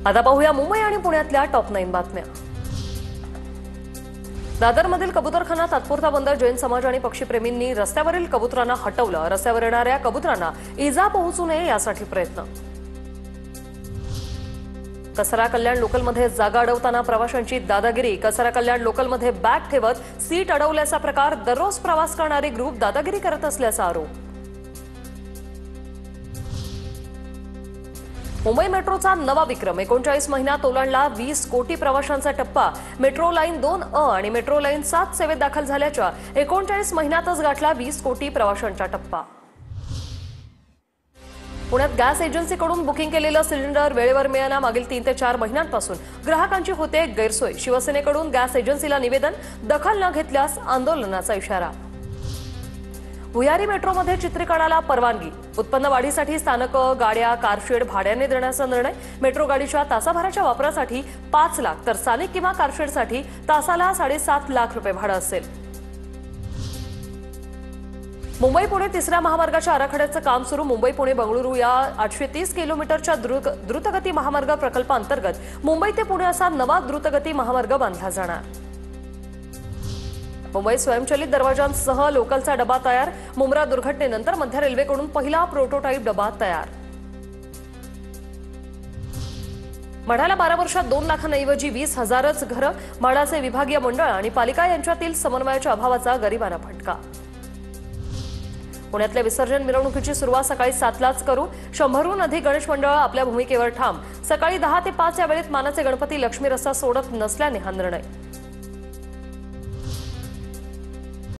आता पाहूया मुंबई आणि पुण्यातल्या टॉप 9 बातम्या। दादरमधील कबूतरखाना तात्पुरता बंद। जैन समाज आणि पक्षीप्रेमींनी रस्त्यावरील कबुतरांना हटवलं। रस्त्यावर येणाऱ्या कबुतरांना इजा पोहोचू नये यासाठी प्रयत्न। कचरा कल्याण लोकलमध्ये जागा अडवताना प्रवाशांची दादागिरी। कचरा कल्याण लोकलमध्ये बॅग ठेवत सीट अडवल्याचा प्रकार। दररोज प्रवास करणारे ग्रुप दादागिरी करत असल्याचा आरोप। मुंबई मेट्रोचा नवा विक्रम। 39 महिन्यात ओलांडला 20 कोटी प्रवाशांचा टप्पा। मेट्रो लाईन 2 आणि मेट्रो लाईन 7 सेवेत दाखल झाल्याच्या 39 महिन्यातच गाठला 20 कोटी प्रवाशांचा टप्पा। पुण्यात गॅस एजन्सीकडून बुकिंग केलेलं सिलेंडर वेळेवर मिळेना। मागील 3 ते 4 महिन्यांपासून ग्राहकांची होते गैरसोय। शिवसेनेकडून गॅस एजन्सीला निवेदन। दखल न घेतल्यास आंदोलनाचा इशारा। भुयारी मेट्रोमध्ये चित्रीकरणाला परवानगी। उत्पन्न वाढीसाठी स्थानकं, गाड्या, कारशेड भाड्याने देण्याचा निर्णय। मेट्रो गाडीच्या तासाभराच्या वापरासाठी 5 लाख तर स्थानिक किंवा कारशेडसाठी तासाला 7.5 लाख रुपये भाडं असेल। मुंबई पुणे तिसऱ्या महामार्गाच्या आराखड्याचं काम सुरू। मुंबई पुणे बंगळुरू या 830 किलोमीटरच्या द्रुतगती महामार्ग प्रकल्पांतर्गत मुंबई ते पुणे असा नवा द्रुतगती महामार्ग बांधला जाणार। मुंबई स्वयंचलित दरवाजांसह लोकलचा डबा तयार। मुंब्रा दुर्घटनेनंतर मध्य रेल्वेकडून पहिला प्रोटोटाइप डबा तयार। म्हाडाला 12 वर्षात 2 लाखांऐवजी 20,000च घरं। म्हाडाचे विभागीय मंडळ आणि पालिका यांच्यातील समन्वयाच्या अभावाचा गरिबांना फटका। पुण्यातल्या विसर्जन मिरवणुकीची सुरुवात सकाळी 7लाच करू। 100हून अधिक गणेश मंडळ आपल्या भूमिकेवर ठाम। सकाळी 10 ते 5 या वेळेत मानाचे गणपती लक्ष्मी रस्ता सोडत नसल्याने हा निर्णय।